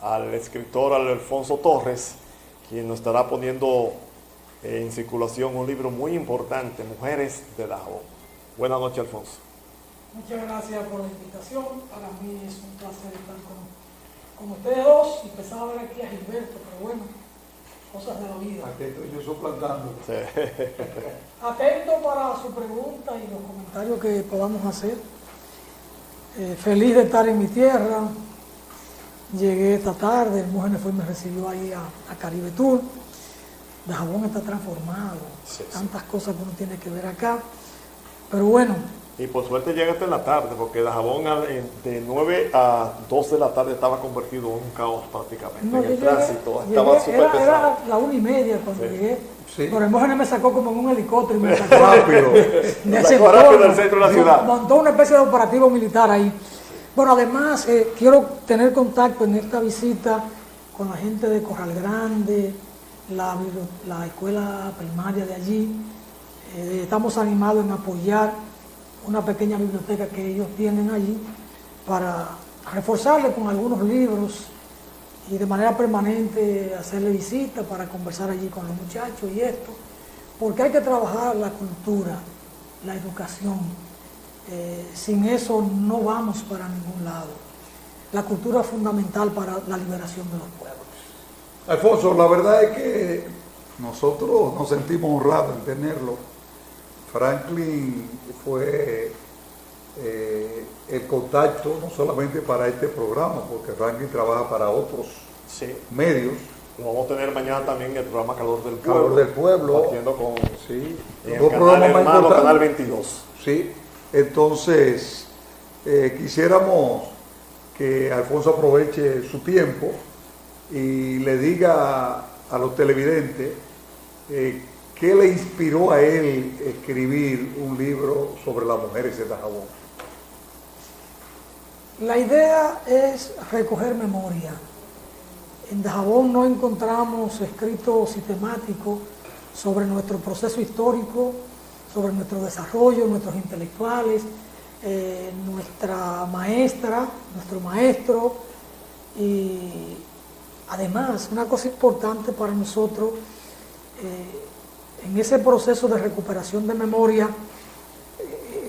al escritor Alfonso Torres, quien nos estará poniendo en circulación un libro muy importante, Mujeres de Dajabón. Buenas noches, Alfonso. Muchas gracias por la invitación. Para mí es un placer estar con ustedes dos, y empezaba a ver aquí a Gilberto, pero bueno, cosas de la vida. Aquí estoy yo suplantando. Sí. Atento para su pregunta y los comentarios que podamos hacer. Feliz de estar en mi tierra. Llegué esta tarde, el Mujeres fue y me recibió ahí a Caribe Tour. Dajabón está transformado, Sí. tantas cosas que uno tiene que ver acá. Pero bueno. Y por suerte llegaste en la tarde, porque Dajabón de 9 a 2 de la tarde estaba convertido en un caos prácticamente. No, en el llegué, tránsito estaba súper pesado. Era la 1:30 cuando Sí. llegué. Sí. Pero el Mujeres me sacó como en un helicóptero y me sacó Rápido. de ese Sacó rápido entorno. del centro de la ciudad. Montó una especie de operativo militar ahí. Bueno, además quiero tener contacto en esta visita con la gente de Corral Grande, la escuela primaria de allí. Estamos animados en apoyar una pequeña biblioteca que ellos tienen allí para reforzarle con algunos libros y de manera permanente hacerle visitas para conversar allí con los muchachos y esto, porque hay que trabajar la cultura, la educación. Sin eso no vamos para ningún lado. La cultura es fundamental para la liberación de los pueblos. Alfonso, la verdad es que nosotros nos sentimos honrados en tenerlo. Franklin fue el contacto no solamente para este programa, porque Franklin trabaja para otros Sí. medios. Lo vamos a tener mañana también en el programa Calor del Pueblo. Calor del Pueblo. Partiendo con Sí, en dos el programas canal más hermano, importantes. Canal 22. Sí, entonces quisiéramos que Alfonso aproveche su tiempo y le diga a los televidentes qué le inspiró a él escribir un libro sobre las mujeres de Dajabón. La idea es recoger memoria. En Dajabón no encontramos escritos sistemáticos sobre nuestro proceso histórico, sobre nuestro desarrollo, nuestros intelectuales, nuestra maestra, nuestro maestro. Y además, una cosa importante para nosotros, en ese proceso de recuperación de memoria,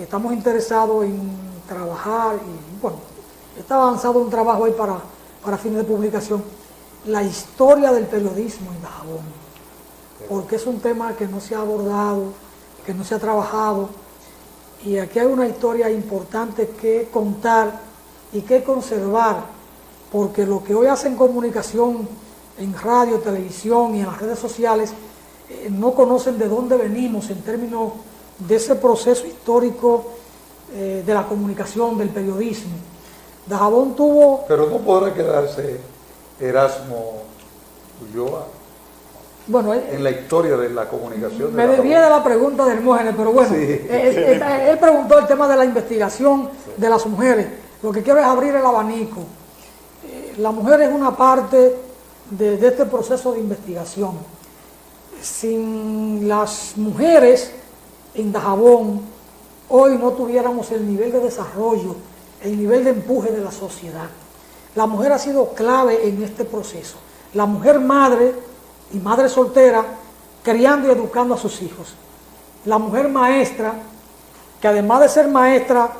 estamos interesados en trabajar, y bueno, está avanzado un trabajo ahí para fines de publicación, la historia del periodismo en Dajabón, porque es un tema que no se ha abordado, que no se ha trabajado, y aquí hay una historia importante que contar y que conservar, porque lo que hoy hacen comunicación en radio, televisión y en las redes sociales, no conocen de dónde venimos en términos de ese proceso histórico de la comunicación, del periodismo. Dajabón tuvo... Pero no podrá quedarse Erasmo Ulloa Bueno, en la historia de la comunicación. me desvié de la pregunta del Mujeres, pero bueno, Sí. él preguntó el tema de la investigación de las mujeres. Lo que quiero es abrir el abanico. La mujer es una parte de este proceso de investigación. Sin las mujeres en Dajabón, hoy no tuviéramos el nivel de desarrollo, el nivel de empuje de la sociedad. La mujer ha sido clave en este proceso. La mujer madre y madre soltera, criando y educando a sus hijos. La mujer maestra, que además de ser maestra,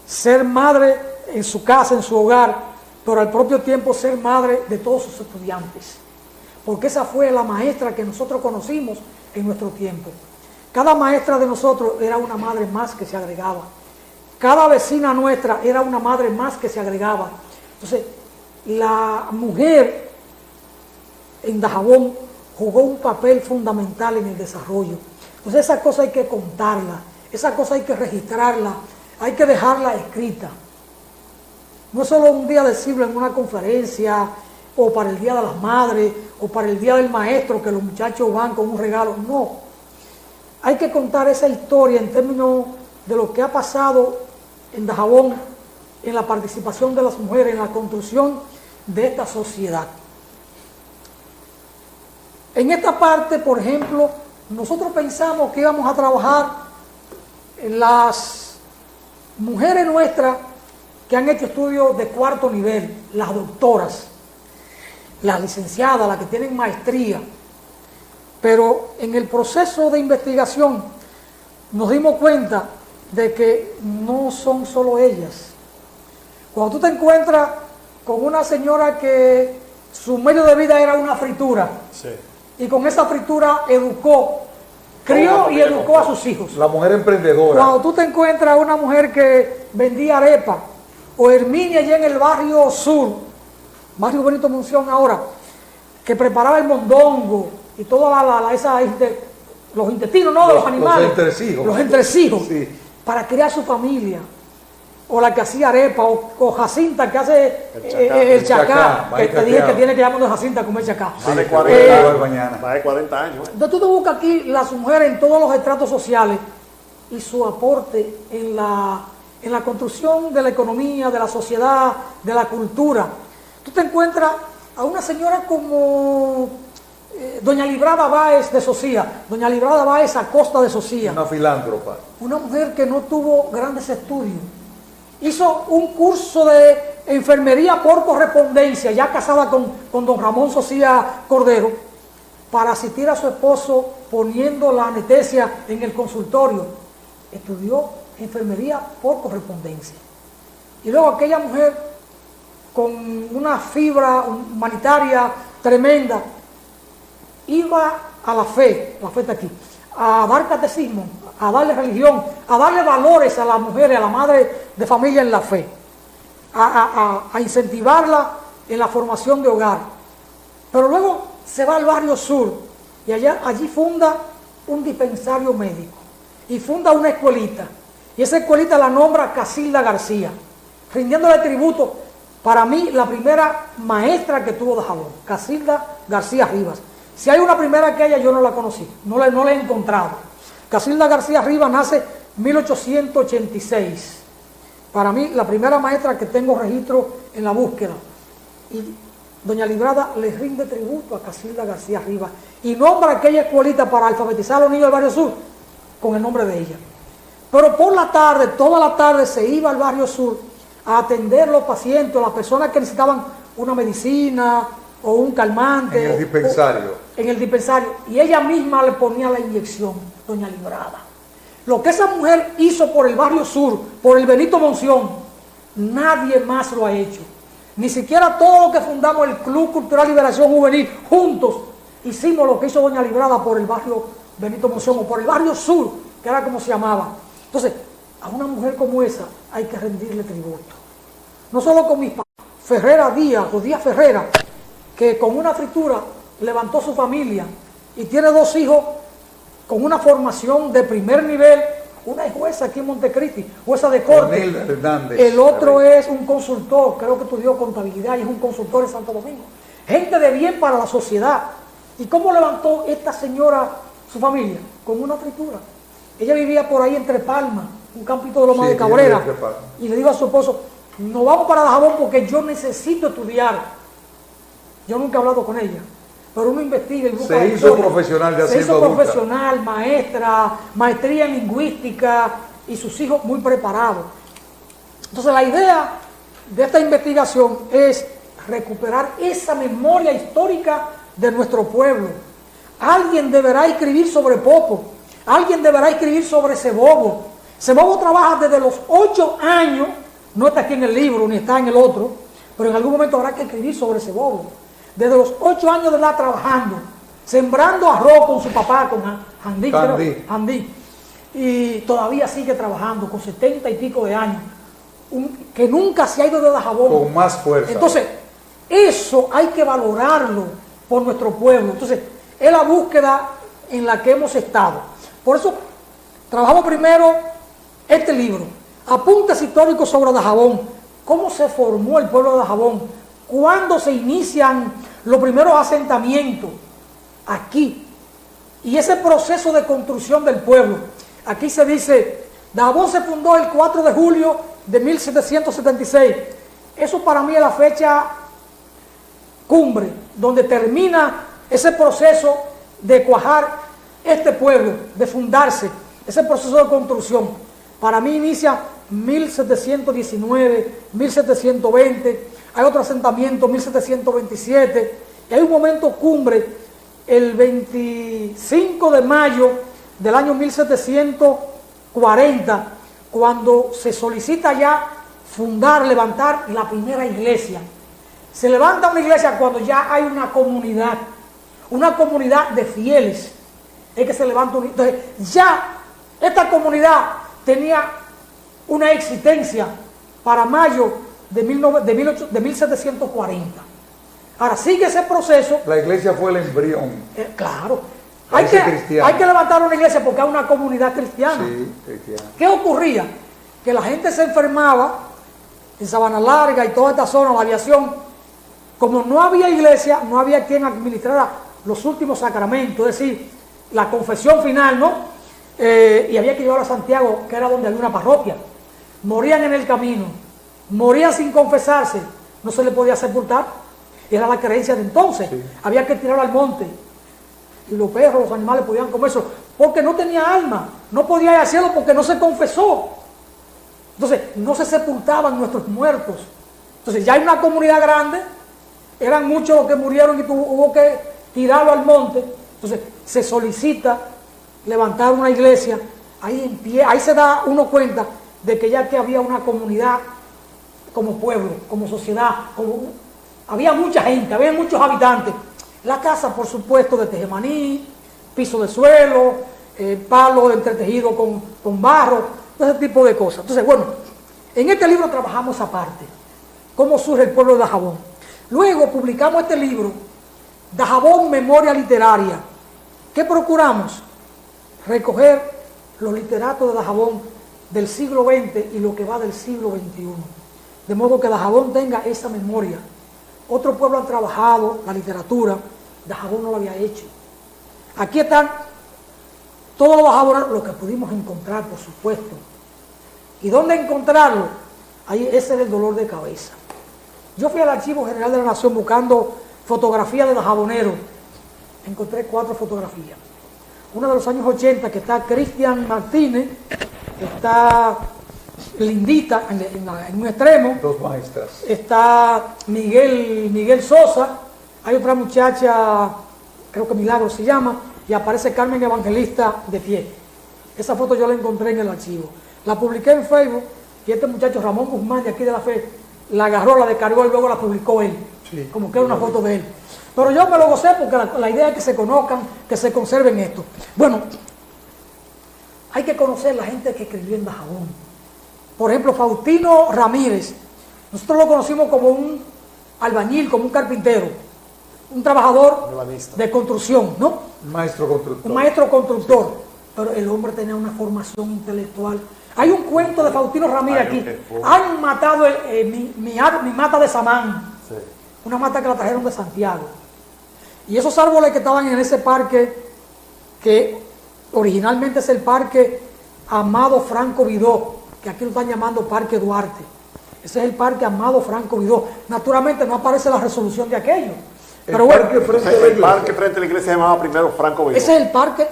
ser madre en su casa, en su hogar, pero al propio tiempo ser madre de todos sus estudiantes. Porque esa fue la maestra que nosotros conocimos en nuestro tiempo. Cada maestra de nosotros era una madre más que se agregaba. Cada vecina nuestra era una madre más que se agregaba. Entonces, la mujer en Dajabón jugó un papel fundamental en el desarrollo. Entonces, esa cosa hay que contarla, esa cosa hay que registrarla, hay que dejarla escrita. No es solo un día decirlo en una conferencia, o para el Día de las Madres, o para el Día del Maestro, que los muchachos van con un regalo. No. Hay que contar esa historia en términos de lo que ha pasado en Dajabón, en la participación de las mujeres, en la construcción de esta sociedad. En esta parte, por ejemplo, nosotros pensamos que íbamos a trabajar en las mujeres nuestras que han hecho estudios de cuarto nivel, las doctoras. las licenciadas, las que tienen maestría. Pero en el proceso de investigación nos dimos cuenta de que no son solo ellas. Cuando tú te encuentras con una señora que su medio de vida era una fritura, Sí. y con esa fritura educó, crió y educó a sus hijos. La mujer emprendedora. Cuando tú te encuentras una mujer que vendía arepa, o Herminia allá en el barrio sur, barrio Benito Monción ahora, que preparaba el mondongo y toda los intestinos, ¿no? De los animales. Los entresijos. Los entresijos. Sí. Para criar su familia. O la que hacía arepa, o Jacinta que hace el chacá, que maíz te dije que capeado. tiene que llamar de Jacinta a comer chacá. Más de Sí, 40, mañana. más de 40 años. Entonces tú te buscas aquí las mujeres en todos los estratos sociales y su aporte en la construcción de la economía, de la sociedad, de la cultura. Tú te encuentras a una señora como doña Librada Báez de Socía, doña Librada Báez Acosta de Socía, Una filántropa. una mujer que no tuvo grandes estudios. Hizo un curso de enfermería por correspondencia, ya casada con don Ramón Socía Cordero, para asistir a su esposo poniendo la anestesia en el consultorio. Estudió enfermería por correspondencia. Y luego aquella mujer con una fibra humanitaria tremenda, iba a la fe está aquí, a dar catecismo, a darle religión, a darle valores a las mujeres, a la madre de familia en la fe, a incentivarla en la formación de hogar. Pero luego se va al barrio sur y allí funda un dispensario médico y funda una escuelita. Y esa escuelita la nombra Casilda García, rindiéndole tributo, para mí, la primera maestra que tuvo Dajabón, Casilda García Rivas. Si hay una primera que ella, yo no la conocí, no la he encontrado. Casilda García Rivas nace en 1886. Para mí, la primera maestra que tengo registro en la búsqueda. Y doña Librada le rinde tributo a Casilda García Rivas y nombra aquella escuelita para alfabetizar a los niños del barrio sur con el nombre de ella. Pero por la tarde, toda la tarde, se iba al barrio sur a atender los pacientes, a las personas que necesitaban una medicina o un calmante. En el dispensario. En el dispensario. Y ella misma le ponía la inyección, doña Librada. Lo que esa mujer hizo por el barrio sur, por el Benito Monción, nadie más lo ha hecho. Ni siquiera todos los que fundamos el Club Cultural Liberación Juvenil, juntos, hicimos lo que hizo doña Librada por el barrio Benito Monción o por el barrio sur, que era como se llamaba. Entonces, a una mujer como esa hay que rendirle tributo. No solo con mi Ferrera Díaz, o Díaz Ferrera, que con una fritura levantó su familia y tiene 2 hijos con una formación de primer nivel. Una es jueza aquí en Montecristi, jueza de corte. Cornelda Hernández. El otro es un consultor, creo que estudió contabilidad y es un consultor en Santo Domingo. Gente de bien para la sociedad. ¿Y cómo levantó esta señora su familia? Con una fritura. Ella vivía por ahí entre Palmas, un campito de Loma de Cabrera. Y le digo a su esposo, nos vamos para Dajabón porque yo necesito estudiar. Yo nunca he hablado con ella, pero uno investiga y busca. Se hizo profesional de haciendo Se hizo adulta. profesional, maestría en lingüística y sus hijos muy preparados. Entonces la idea de esta investigación es recuperar esa memoria histórica de nuestro pueblo. Alguien deberá escribir sobre Popo, alguien deberá escribir sobre Cebobo. Cebobo trabaja desde los 8 años, no está aquí en el libro ni está en el otro, pero en algún momento habrá que escribir sobre Cebobo. Desde los 8 años de edad trabajando, sembrando arroz con su papá, con Handí. Y todavía sigue trabajando con 70 y pico de años, que nunca se ha ido de Dajabón. Con más fuerza. Entonces, eso hay que valorarlo por nuestro pueblo. Entonces, es la búsqueda en la que hemos estado. Por eso, trabajamos primero este libro, Apuntes históricos sobre Dajabón. ¿Cómo se formó el pueblo de Dajabón? ¿Cuándo se inician los primeros asentamientos? Aquí. Y ese proceso de construcción del pueblo. Aquí se dice, Dajabón se fundó el 4 de julio de 1776. Eso para mí es la fecha cumbre, donde termina ese proceso de cuajar este pueblo, de fundarse, ese proceso de construcción. Para mí inicia 1719, 1720, hay otro asentamiento, 1727, Y hay un momento cumbre, el 25 de mayo del año 1740, cuando se solicita ya fundar, levantar la primera iglesia. Se levanta una iglesia cuando ya hay una comunidad de fieles. Es que se levanta una. Entonces, ya esta comunidad tenía una existencia para mayo de 1740. Ahora sigue ese proceso. La iglesia fue el embrión. Claro. Hay que levantar una iglesia porque hay una comunidad cristiana. Sí, cristiana. ¿Qué ocurría? Que la gente se enfermaba en Sabana Larga y toda esta zona, la aviación. Como no había iglesia, no había quien administrara los últimos sacramentos, es decir, la confesión final, ¿no? Y había que llevarlo a Santiago, que era donde había una parroquia. Morían en el camino, morían sin confesarse, no se le podía sepultar. Era la creencia de entonces. Sí. Había que tirarlo al monte. Y los perros, los animales podían comerlo, porque no tenía alma. No podía ir al cielo porque no se confesó. Entonces, no se sepultaban nuestros muertos. Entonces, ya hay una comunidad grande. Eran muchos los que murieron y hubo que tirarlo al monte. Entonces, se solicita levantar una iglesia. Ahí se da uno cuenta de que ya que había una comunidad como pueblo, como sociedad, había mucha gente, había muchos habitantes. La casa, por supuesto, de tejemaní, piso de suelo, palo entretejido con barro, ese tipo de cosas. Entonces, bueno, en este libro trabajamos aparte, cómo surge el pueblo de Dajabón. Luego publicamos este libro, Dajabón, Memoria Literaria. ¿Qué procuramos? Recoger los literatos de Dajabón del siglo XX y lo que va del siglo XXI. De modo que Dajabón tenga esa memoria. Otros pueblos han trabajado la literatura, Dajabón no lo había hecho. Aquí están todos los dajaboneros, lo que pudimos encontrar, por supuesto. ¿Y dónde encontrarlo? Ahí, ese es el dolor de cabeza. Yo fui al Archivo General de la Nación buscando fotografías de dajaboneros. Encontré 4 fotografías. Una de los años 80, que está Cristian Martínez, está Lindita en un extremo. 2 maestras. Está Miguel Sosa. Hay otra muchacha, creo que Milagro se llama, y aparece Carmen Evangelista de pie. Esa foto yo la encontré en el archivo. La publiqué en Facebook y este muchacho Ramón Guzmán de aquí de la Fe la agarró, la descargó y luego la publicó él. Sí, como que era una foto de él. Pero yo me lo gocé porque la idea es que se conozcan, que se conserven esto. Bueno, hay que conocer la gente que escribió en Dajabón. Por ejemplo, Faustino Ramírez. Nosotros lo conocimos como un albañil, como un carpintero, un trabajador de construcción, ¿no? Un maestro constructor. Un maestro constructor. Sí. Pero el hombre tenía una formación intelectual. Hay un cuento de Faustino Ramírez aquí. Han matado mi mata de Samán. Sí. Una mata que la trajeron de Santiago. Y esos árboles que estaban en ese parque, que originalmente es el parque Amado Franco Vidó, que aquí lo están llamando Parque Duarte. Ese es el parque Amado Franco Vidó. Naturalmente no aparece la resolución de aquello. Pero bueno, el parque frente a la iglesia se llamaba primero Franco Vidó. Ese es el parque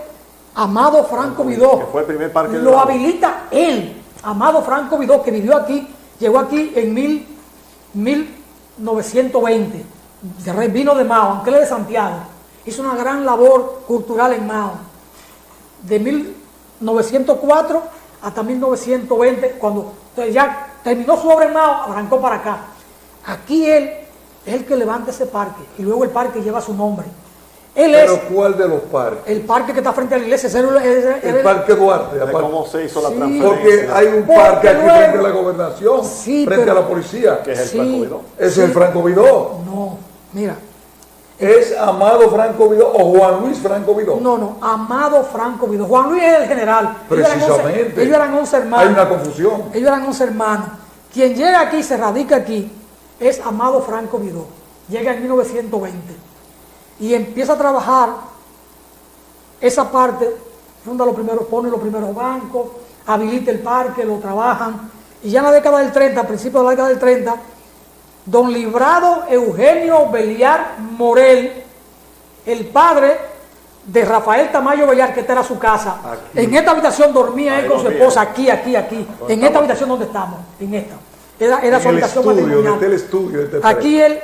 Amado Franco Vidó. Que fue el primer parque. Lo habilita él, Amado Franco Vidó, que vivió aquí, llegó aquí en 1920. Vino de Mao, aunque él es de Santiago. Hizo una gran labor cultural en Mao. De 1904 hasta 1920, cuando ya terminó su obra en Mao, arrancó para acá. Aquí él es el que levanta ese parque y luego el parque lleva su nombre. ¿Pero cuál de los parques? El parque que está frente a la iglesia. El Parque Duarte. ¿Cómo se hizo la transferencia? Porque hay un parque aquí frente a la gobernación, frente a la policía. Que es el Franco Vidó. ¿Es el Franco Vidó? No, mira. ¿Es Amado Franco Vidó o Juan Luis Franco Vidó? No, Amado Franco Vidó. Juan Luis es el general. Precisamente. Ellos eran 11 hermanos. Hay una confusión. Ellos eran 11 hermanos. Quien llega aquí, se radica aquí, es Amado Franco Vidó. Llega en 1920. Y empieza a trabajar esa parte, funda los primeros, pone los primeros bancos, habilita el parque, lo trabajan. Y ya en la década del 30, a principios de la década del 30, don Librado Eugenio Beliar Morel, el padre de Rafael Tamayo Beliar, que esta era su casa. Aquí. En esta habitación dormía él con su esposa, aquí. En esta habitación donde estamos, en esta. Era su habitación matrimonial. El estudio, aquí él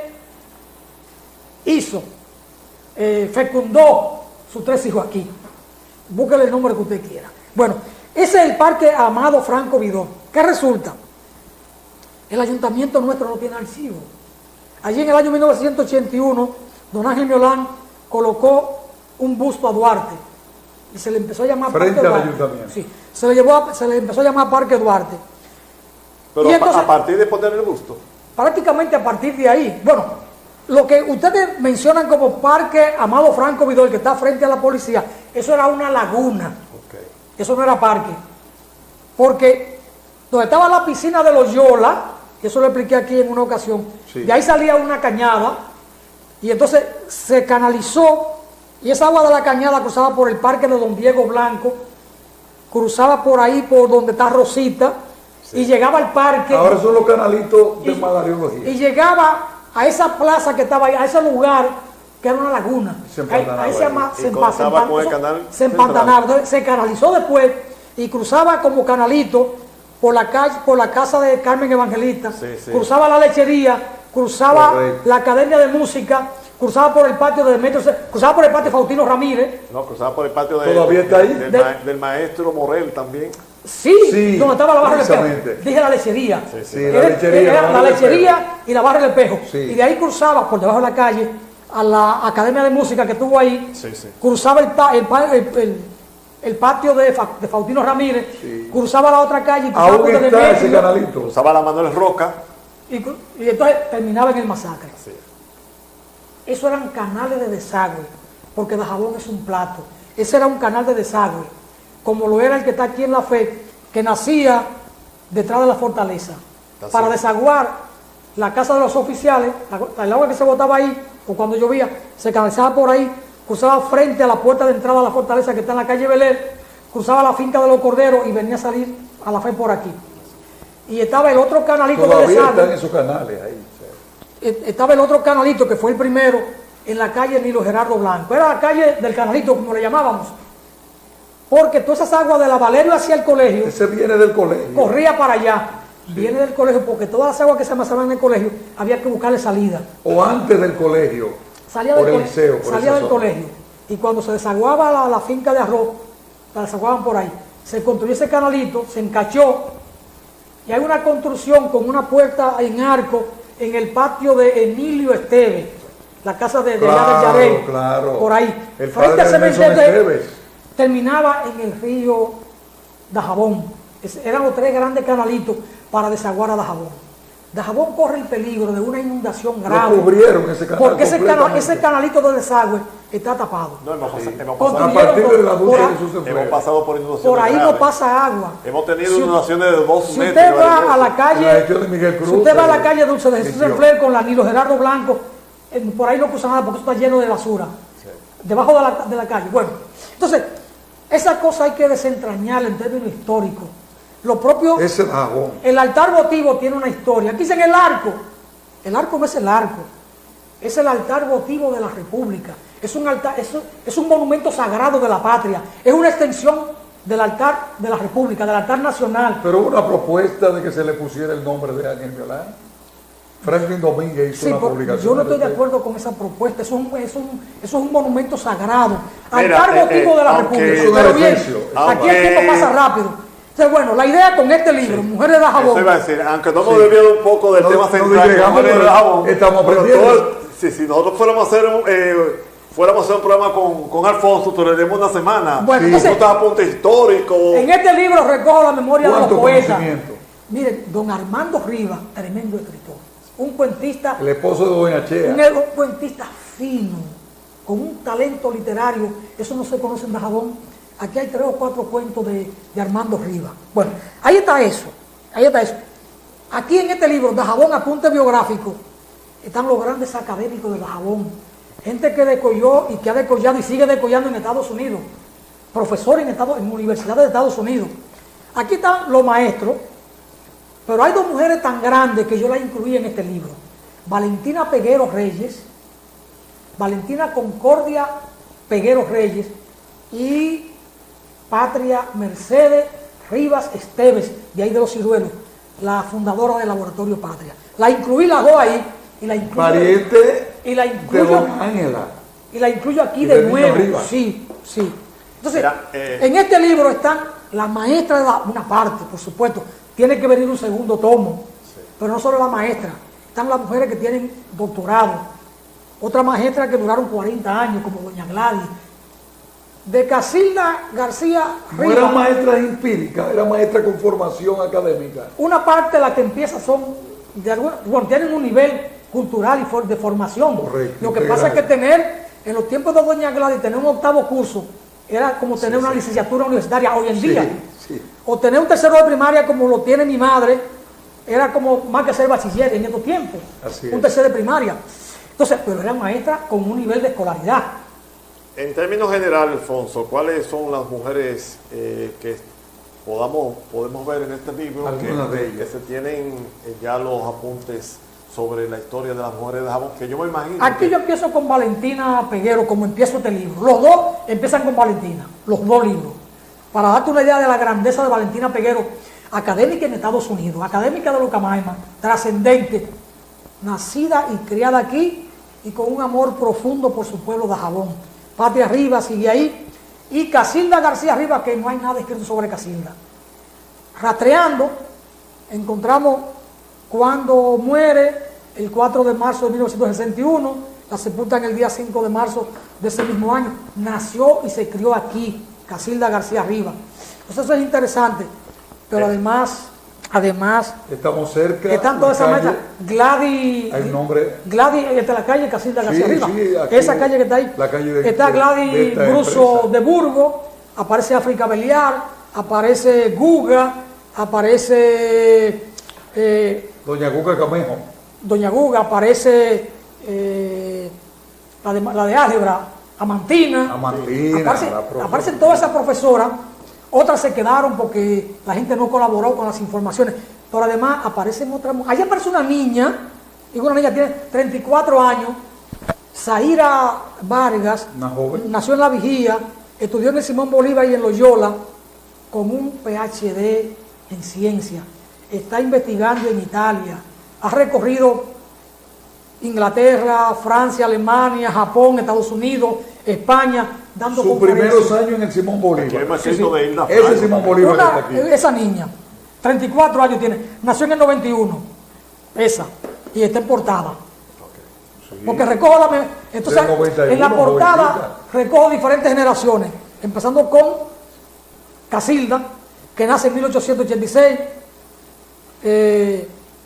hizo fecundó sus 3 hijos aquí. Búsquele el nombre que usted quiera. Bueno, ese es el Parque Amado Franco Vidó. ¿Qué resulta? El ayuntamiento nuestro no tiene archivo. Allí en el año 1981, don Ángel Miolán colocó un busto a Duarte y se le empezó a llamar frente Parque al Duarte. ayuntamiento. Sí, se le empezó a llamar Parque Duarte. Pero Y entonces, a partir de poner el busto. prácticamente a partir de ahí, bueno, lo que ustedes mencionan como Parque Amado Franco Vidal, que está frente a la policía, eso era una laguna, Okay. eso no era parque, porque donde estaba la piscina de los Yola, que eso lo expliqué aquí en una ocasión, Sí. de ahí salía una cañada, y entonces se canalizó, y esa agua de la cañada cruzaba por el parque de Don Diego Blanco, cruzaba por ahí, por donde está Rosita, y llegaba al parque. Ahora son los canalitos de malariología. Y llegaba a esa plaza que estaba ahí, a ese lugar que era una laguna. Se empantanaba Ahí se llama, y comenzaba con el canal se empantanaba. Entonces, se canalizó después y cruzaba como canalito por la calle, por la casa de Carmen Evangelista, Sí, sí. cruzaba la lechería, cruzaba Correcto. la academia de música, cruzaba por el patio de Demetrio, cruzaba por el patio de Faustino Ramírez. No, cruzaba por el patio ¿Todavía está ahí? del maestro Morel también. Sí, Sí, donde estaba la barra del espejo. precisamente. Dije la lechería. Sí, la lechería, Era la la barra del lechería y la barra del espejo. Sí. Y de ahí cruzaba por debajo de la calle a la academia de música que estuvo ahí. Sí, sí. Cruzaba el patio de Faustino Ramírez. Sí. Cruzaba la otra calle. Y cruzaba Aún por está ese Demetrio, canalito. Cruzaba la Manuel Roca. y entonces terminaba en el masacre. Sí. Eso eran canales de desagüe, porque Dajabón es un plato. Ese era un canal de desagüe, como lo era el que está aquí en La Fe, que nacía detrás de la fortaleza, Así para es. desaguar la casa de los oficiales, el agua que se botaba ahí, o cuando llovía, se canalizaba por ahí, cruzaba frente a la puerta de entrada a la fortaleza que está en la calle Beler, cruzaba la finca de los Corderos y venía a salir a La Fe por aquí. Y estaba el otro canalito de Todavía desagüe. están esos canales ahí. Estaba el otro canalito que fue el primero en la calle Nilo Gerardo Blanco. Era la calle del canalito, como le llamábamos. Porque todas esas aguas de la Valerio hacia el colegio Ese viene del colegio. corría para allá. Viene del colegio porque todas las aguas que se amasaban en el colegio había que buscarle salida. O antes del colegio. Salía por del, el liceo, por salía esa del zona. colegio. Y cuando se desaguaba la finca de arroz, la desaguaban por ahí. Se construyó ese canalito, se encachó. Y hay una construcción con una puerta en arco en el patio de Emilio Esteves, la casa de allá del Yarey, Claro. por ahí. El Frente padre al de Nelson cementerio Esteves. terminaba en el río Dajabón. Eran los 3 grandes canalitos para desaguar a Dajabón. Dajabón corre el peligro de una inundación grave. Lo cubrieron ese canal. Porque completamente. ese canalito de desagüe está tapado. No, hemos Sí. pasado, A partir de la por ducha ahí- de sus hemos pasado por inundaciones Por ahí no graves. pasa agua. Hemos tenido Si- inundaciones de 2 Si metros. usted va a la En la calle, gestión de Miguel Cruz, si usted va a la calle Dulce de Jesús inició. en Fler con la Nilo Gerardo Blanco, por ahí no cruza nada porque eso está lleno de basura. Debajo de la calle. Bueno, entonces, esa cosa hay que desentrañarla en términos históricos. Lo propio, Ese Dajabón. el altar votivo tiene una historia. Aquí dicen el arco. El arco no es el arco. Es el altar votivo de la República. Es un altar, es un monumento sagrado de la patria. Es una extensión del altar de la República, del altar nacional. Pero hubo una propuesta de que se le pusiera el nombre de Ángel Miolán. Franklin Domínguez hizo Sí, una publicación. yo no estoy de al acuerdo con esa propuesta. Eso es un monumento sagrado. Mira, Altar votivo de la aunque- República. es un Pero bien, edificio. aquí el tiempo pasa rápido. Entonces, bueno, la idea con este libro, Mujeres de Eso Dajabón, iba a decir, aunque no hemos desviado un poco del No- tema no central, llegamos, Mujeres de pero Dajabón, estamos pero aprendiendo. si nosotros fuéramos a hacer un programa con Alfonso, tendríamos una semana. Bueno, Sí. entonces- Tú estás a punto histórico. en este libro recojo la memoria de los ¿Cuánto poetas. conocimiento? Miren, don Armando Rivas, tremendo escritor, un cuentista, El esposo de Doña un Chea. cuentista fino, con un talento literario, eso no se conoce en Dajabón. Aquí hay 3 o 4 cuentos de Armando Rivas. Bueno, ahí está eso, ahí está eso. Aquí en este libro, Dajabón, apunte biográfico, están los grandes académicos de Dajabón, gente que decolló y que ha decollado y sigue decollando en Estados Unidos, profesores en universidades de Estados Unidos. Aquí están los maestros, pero hay 2 mujeres tan grandes que yo las incluí en este libro. Valentina Peguero Reyes, Valentina Concordia Peguero Reyes y Patria Mercedes Rivas Esteves, de ahí de los Ciruelos, la fundadora del Laboratorio Patria. La incluí las 2 ahí y la incluyo, Pariente y la de incluyo, Don Ángela. y la incluyo aquí Y de del niño nuevo. arriba. Sí, sí. Entonces, Mira, en este libro están las maestras de una parte, por supuesto. Tiene que venir un segundo tomo, pero no solo la maestra. Están las mujeres que tienen doctorado, otras maestras que duraron 40 años, como doña Gladys. De Casilda García No Rivas, era maestra empírica, era maestra con formación académica. una parte de las que empieza son, bueno, tienen un nivel cultural y de formación. Correcto, Lo que pasa es que tener, en los tiempos de doña Gladys, tener un octavo curso, era como tener una licenciatura universitaria hoy en día. Sí. O tener un tercero de primaria como lo tiene mi madre, era como más que ser bachiller en estos tiempos. Así un es. tercero de primaria. Entonces, pero era maestra con un nivel de escolaridad. En términos generales, Alfonso, ¿cuáles son las mujeres que podemos ver en este libro Algunas de ellas. que se tienen ya los apuntes sobre la historia de las mujeres de Jabón? Que yo me imagino Aquí que yo empiezo con Valentina Peguero, como empiezo este libro. Los dos empiezan con Valentina, los dos libros. Para darte una idea de la grandeza de Valentina Peguero, académica en Estados Unidos, académica de Lucamaima, trascendente, nacida y criada aquí y con un amor profundo por su pueblo de Jabón. Patria Rivas sigue ahí, y Casilda García Rivas, que no hay nada escrito sobre Casilda. Rastreando, encontramos cuando muere el 4 de marzo de 1961, la sepultan el día 5 de marzo de ese mismo año. Nació y se crió aquí, Casilda García Rivas. Entonces eso es interesante, pero además Estamos cerca. están todas esas maestras. Gladys, Hay un nombre. Gladys, está la calle Casilda García Rivas. aquí, Esa calle que está ahí. la calle está de Gladys esta Bruso empresa. de Burgos, aparece África Beliar, aparece Guga, aparece Doña Guca Camejo. Doña Guga, aparece la de álgebra, Amantina. Amantina, la profesora. Aparecen todas esas profesoras. Otras se quedaron porque la gente no colaboró con las informaciones. Pero además aparecen otras. Ahí aparece una niña, y una niña tiene 34 años, Zaira Vargas, Una joven. nació en La Vigía, estudió en el Simón Bolívar y en Loyola, con un PhD en ciencia. Está investigando en Italia, ha recorrido Inglaterra, Francia, Alemania, Japón, Estados Unidos, España, dando Sus conferencias. primeros años en el Simón yo Bolívar. me siento de Hilda Ese Franco. Simón Bolívar que está aquí. Esa niña, 34 años tiene, nació en el 91, esa, y está en portada. Porque recojo entonces Del 91, en la portada jovencita. recojo diferentes generaciones, empezando con Casilda, que nace en 1886,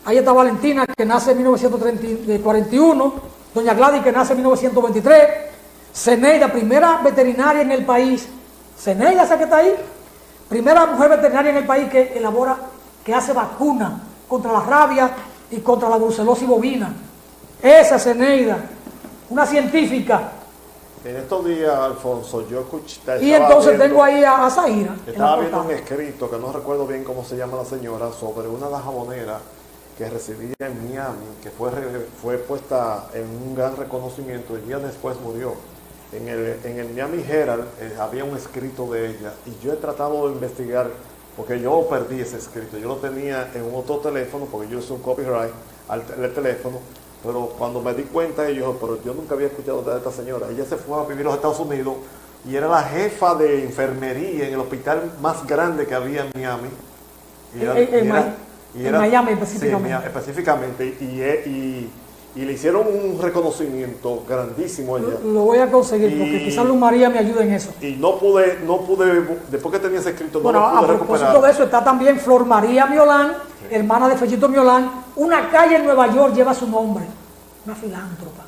ahí está Valentina, que nace en 1941, doña Gladys, que nace en 1923, Zeneida, primera veterinaria en el país, Zeneida, ¿esa que está ahí? Primera mujer veterinaria en el país que elabora, que hace vacuna contra la rabia y contra la brucelosis bovina. Esa Zeneida, una científica. En estos días, Alfonso, yo escuché. Y entonces tengo ahí a Zaira. en la Estaba viendo un portada. escrito, que no recuerdo bien cómo se llama la señora, sobre una de las jaboneras que residía en Miami, que fue puesta en un gran reconocimiento y días después murió. En el Miami Herald había un escrito de ella, y yo he tratado de investigar, porque yo perdí ese escrito. Yo lo tenía en un otro teléfono, porque yo uso un copyright al teléfono, pero cuando me di cuenta, pero yo nunca había escuchado de esta señora. Ella se fue a vivir a los Estados Unidos y era la jefa de enfermería en el hospital más grande que había en Miami. En Miami específicamente. Sí, específicamente. Y le hicieron un reconocimiento grandísimo a ella. Lo voy a conseguir, porque Y- quizás Luz María me ayude en eso. Y no pude, después que tenía ese escrito, Bueno, no lo a pude propósito recuperar. de eso, está también Flor María Miolán, hermana de Fellito Miolán. Una calle en Nueva York lleva su nombre. Una filántropa.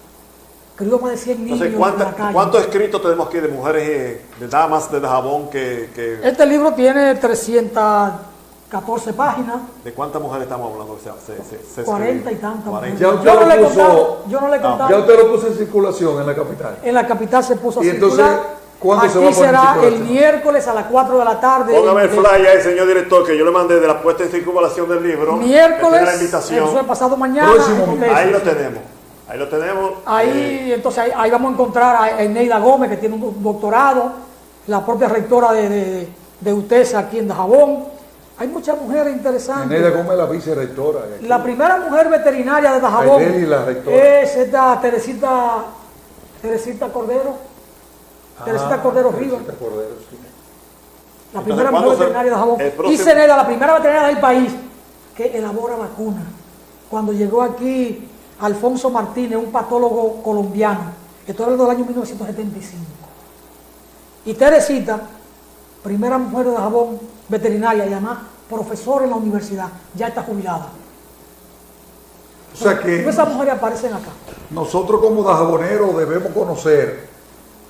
Crió más de 100 niños Entonces, en la calle. ¿cuántos escritos tenemos aquí de mujeres, de damas de Jabón que Este libro tiene 314 páginas, ¿de cuántas mujeres estamos hablando? 40 y tantas. 40. Ya usted Yo no lo le he puso- contado. Yo no le he contado. Ya usted lo puso en circulación en la capital. En la capital se puso a Y entonces, circular. ¿cuándo Aquí se va a poner en será el circulación? miércoles a las 4 de la tarde. Póngame el flyer ahí, señor director, que yo le mandé de la puesta en circulación del libro. Miércoles, Tiene la invitación. eso es pasado mañana. Próximo entonces, Ahí lo tenemos. Ahí lo tenemos. Ahí, entonces ahí vamos a encontrar a Eneida Gómez, que tiene un doctorado, la propia rectora de UTESA aquí en Dajabón. Hay muchas mujeres interesantes. Eneida Gómez, la vicerectora. de aquí. La primera mujer veterinaria de Dajabón Aileli, la rectora. es esta Teresita Teresita Cordero. Teresita Cordero Rivas. Teresita Cordero, sí. La Entonces, primera ¿cuándo mujer veterinaria de Dajabón. el Y próximo- Zeneda, la primera veterinaria del país que elabora vacunas. Cuando llegó aquí Alfonso Martínez, un patólogo colombiano, esto era del año 1975. Y Teresita, primera mujer de Dajabón veterinaria y además profesora en la universidad, ya está jubilada. O sea que Esas mujeres aparecen acá. nosotros como dajaboneros debemos conocer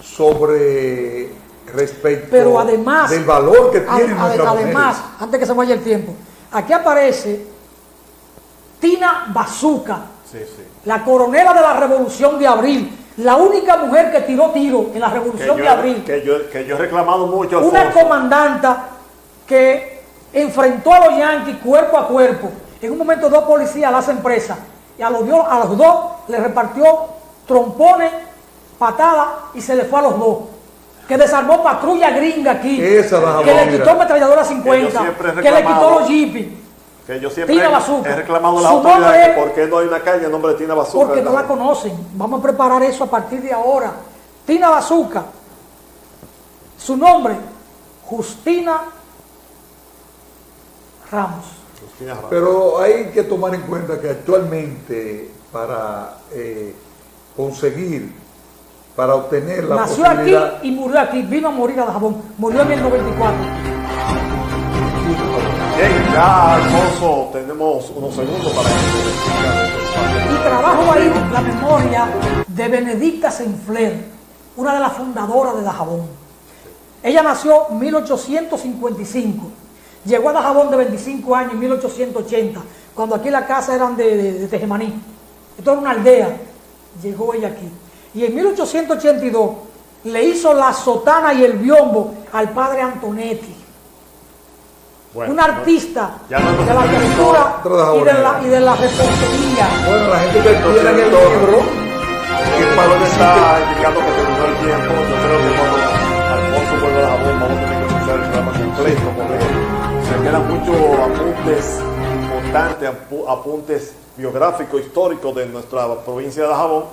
sobre respecto Pero además, del valor que tienen nuestras además, mujeres. antes que se vaya el tiempo, aquí aparece Tina Bazooka, Sí, sí. la coronela de la Revolución de Abril, la única mujer que tiró tiro en la Revolución de Abril, que yo he reclamado mucho al una comandanta que enfrentó a los yanquis cuerpo a cuerpo. En un momento dos policías la hacen presa y a los dos le repartió trompones, patadas y se le fue a los dos. Que desarmó patrulla gringa aquí, Esa Dajabón, que le mira. quitó metralladora 50, siempre he que le quitó reclamado. los jeepis. Que yo siempre Tina Bazooka. he reclamado a las Su nombre autoridades es- que por qué no hay una calle en nombre de Tina Bazooka. Porque no la conocen. Vamos a preparar eso a partir de ahora. Tina Bazooka. Su nombre, Justina Ramos. Justina Ramos. Pero hay que tomar en cuenta que actualmente para conseguir, para obtener la Nació aquí posibilidad... y murió aquí. Vino a morir a Dajabón. Murió en el 94. Bien, ya Alfonso, tenemos unos segundos para que nos explique de este espacio. Y trabajo ahí la memoria de Benedicta Senfler, una de las fundadoras de Dajabón. Ella nació en 1855. Llegó a Dajabón de 25 años en 1880, cuando aquí las casas eran de Tejemaní. Esto era una aldea. Llegó ella aquí. Y en 1882 le hizo la sotana y el biombo al padre Antonetti. Bueno, Un artista ya no nos de la arquitectura otro y de la repostería. Bueno, la gente que tiene el libro, que el Pablo está indicando que terminó el tiempo. Yo creo que cuando Alfonso vuelva a Dajabón vamos a tener que escuchar el programa completo porque se quedan muchos apuntes importantes, apuntes biográficos, históricos de nuestra provincia de Dajabón,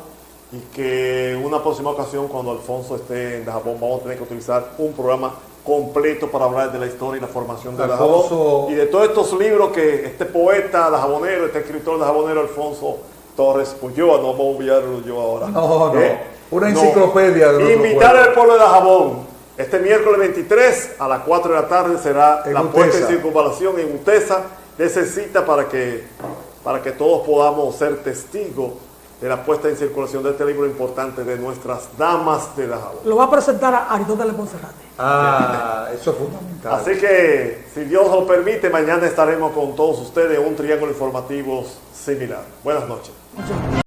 y que en una próxima ocasión, cuando Alfonso esté en Dajabón, vamos a tener que utilizar un programa completo para hablar de la historia y la formación de Alfonso, Dajabón y de todos estos libros que este poeta dajabonero, este escritor dajabonero Alfonso Torres Ulloa, no vamos a olvidarlo yo ahora. No, una enciclopedia de nuestro Invitar pueblo. al pueblo de Dajabón. Este miércoles 23 a las 4 de la tarde será En la Utesa. puesta en circunvalación en Utesa. Necesita para que todos podamos ser testigos de la puesta en circulación de este libro importante de nuestras damas de Dajabón. Lo va a presentar a Aristóteles Monserrate. Eso es fundamental. Así que, si Dios lo permite, mañana estaremos con todos ustedes en un triángulo informativo similar. Buenas noches. Muchas gracias.